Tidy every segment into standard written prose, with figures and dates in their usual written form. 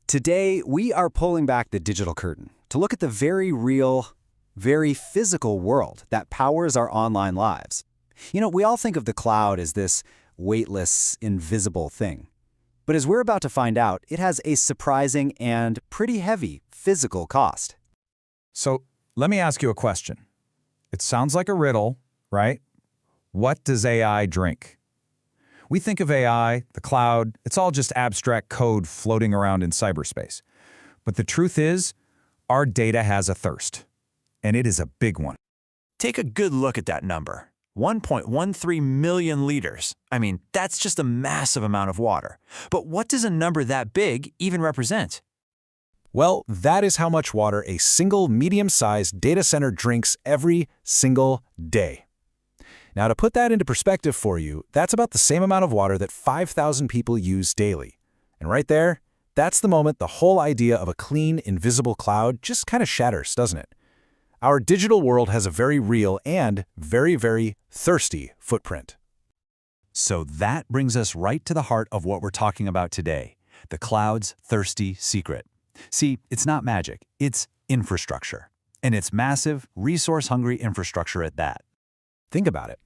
Today, we are pulling back the digital curtain to look at the very real, very physical world that powers our online lives. We all think of the cloud as this weightless, invisible thing. But as we're about to find out, it has a surprising and pretty heavy physical cost. So let me ask you a question. It sounds like a riddle, right? What does AI drink? We think of AI, the cloud, it's all just abstract code floating around in cyberspace. But the truth is, our data has a thirst, and it is a big one. Take a good look at that number. 1.13 million liters. I mean, that's just a massive amount of water. But what does a number that big even represent? Well, that is how much water a single medium-sized data center drinks every single day. Now, to put that into perspective for you, that's about the same amount of water that 5,000 people use daily. And right there, that's the moment the whole idea of a clean, invisible cloud just kind of shatters, doesn't it? Our digital world has a very real and very, very thirsty footprint. So that brings us right to the heart of what we're talking about today, the cloud's thirsty secret. See, it's not magic, it's infrastructure. And it's massive, resource-hungry infrastructure at that. Think about it.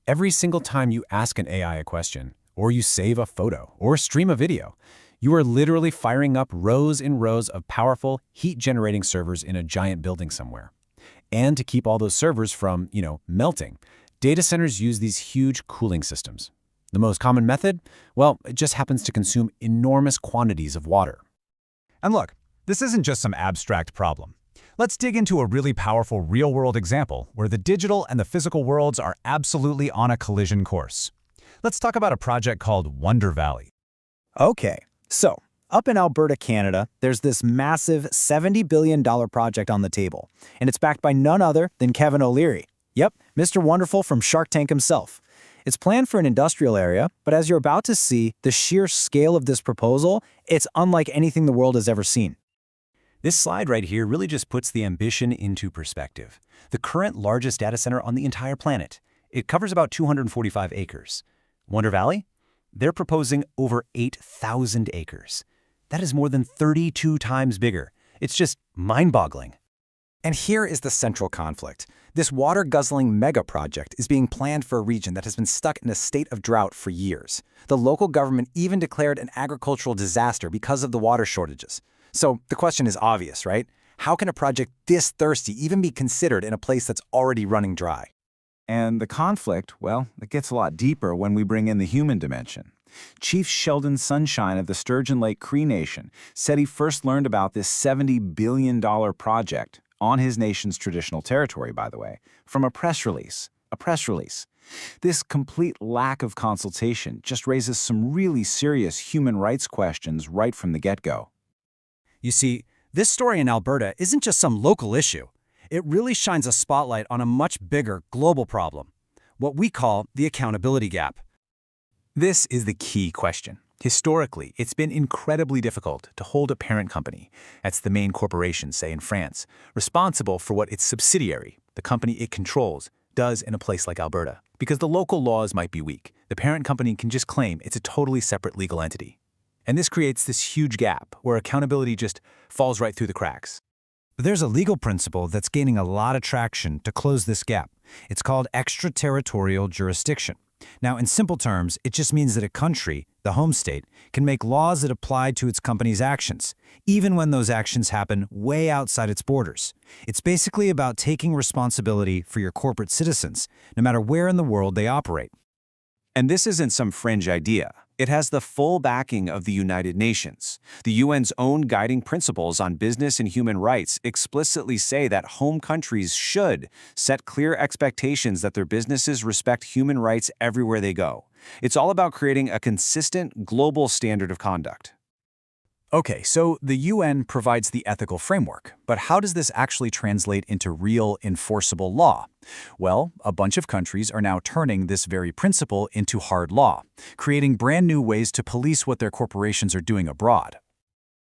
Every single time you ask an AI a question, or you save a photo, or stream a video, you are literally firing up rows and rows of powerful, heat-generating servers in a giant building somewhere. And to keep all those servers from, melting, data centers use these huge cooling systems. The most common method? Well, it just happens to consume enormous quantities of water. And look, this isn't just some abstract problem. Let's dig into a really powerful real-world example where the digital and the physical worlds are absolutely on a collision course. Let's talk about a project called Wonder Valley. Okay, so up in Alberta, Canada, there's this massive $70 billion project on the table, and it's backed by none other than Kevin O'Leary. Yep, Mr. Wonderful from Shark Tank himself. It's planned for an industrial area, but as you're about to see, the sheer scale of this proposal, it's unlike anything the world has ever seen. This slide right here really just puts the ambition into perspective. The current largest data center on the entire planet. It covers about 245 acres. Wonder Valley? They're proposing over 8,000 acres. That is more than 32 times bigger. It's just mind-boggling. And here is the central conflict. This water-guzzling mega project is being planned for a region that has been stuck in a state of drought for years. The local government even declared an agricultural disaster because of the water shortages. So the question is obvious, right? How can a project this thirsty even be considered in a place that's already running dry? And the conflict, well, it gets a lot deeper when we bring in the human dimension. Chief Sheldon Sunshine of the Sturgeon Lake Cree Nation said he first learned about this $70 billion project, on his nation's traditional territory, by the way, from a press release. This complete lack of consultation just raises some really serious human rights questions right from the get-go. You see, this story in Alberta isn't just some local issue. It really shines a spotlight on a much bigger global problem, what we call the accountability gap. This is the key question. Historically, it's been incredibly difficult to hold a parent company, that's the main corporation, say in France, responsible for what its subsidiary, the company it controls, does in a place like Alberta. Because the local laws might be weak, the parent company can just claim it's a totally separate legal entity. And this creates this huge gap where accountability just falls right through the cracks. But there's a legal principle that's gaining a lot of traction to close this gap. It's called extraterritorial jurisdiction. Now, in simple terms, it just means that a country, the home state, can make laws that apply to its company's actions, even when those actions happen way outside its borders. It's basically about taking responsibility for your corporate citizens, no matter where in the world they operate. And this isn't some fringe idea. It has the full backing of the United Nations. The UN's own guiding principles on business and human rights explicitly say that home countries should set clear expectations that their businesses respect human rights everywhere they go. It's all about creating a consistent global standard of conduct. Okay, so the UN provides the ethical framework, but how does this actually translate into real enforceable law? Well, a bunch of countries are now turning this very principle into hard law, creating brand new ways to police what their corporations are doing abroad.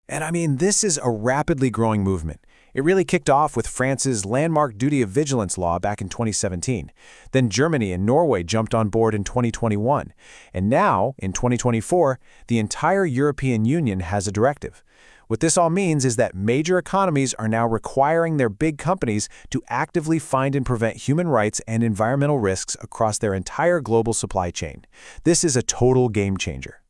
And I mean, this is a rapidly growing movement. It really kicked off with France's landmark duty of vigilance law back in 2017. Then Germany and Norway jumped on board in 2021. And now, in 2024, the entire European Union has a directive. What this all means is that major economies are now requiring their big companies to actively find and prevent human rights and environmental risks across their entire global supply chain. This is a total game changer.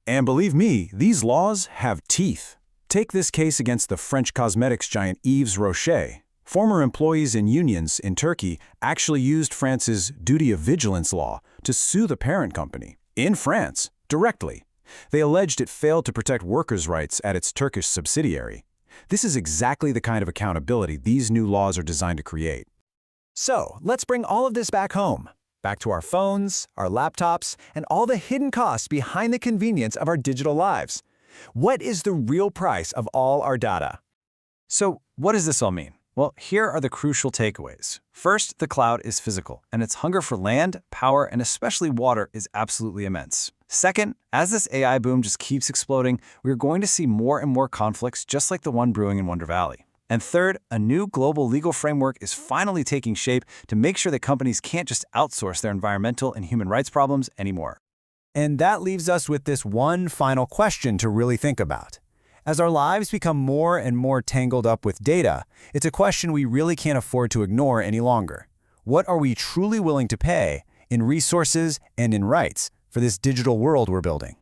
And believe me, these laws have teeth. Take this case against the French cosmetics giant Yves Rocher. Former employees and unions in Turkey actually used France's duty of vigilance law to sue the parent company, in France, directly. They alleged it failed to protect workers' rights at its Turkish subsidiary. This is exactly the kind of accountability these new laws are designed to create. So, let's bring all of this back home. Back to our phones, our laptops, and all the hidden costs behind the convenience of our digital lives. What is the real price of all our data? So, what does this all mean? Well, here are the crucial takeaways. First, the cloud is physical, and its hunger for land, power, and especially water is absolutely immense. Second, as this AI boom just keeps exploding, we're going to see more and more conflicts just like the one brewing in Wonder Valley. And third, a new global legal framework is finally taking shape to make sure that companies can't just outsource their environmental and human rights problems anymore. And that leaves us with this one final question to really think about. As our lives become more and more tangled up with data, it's a question we really can't afford to ignore any longer. What are we truly willing to pay in resources and in rights for this digital world we're building?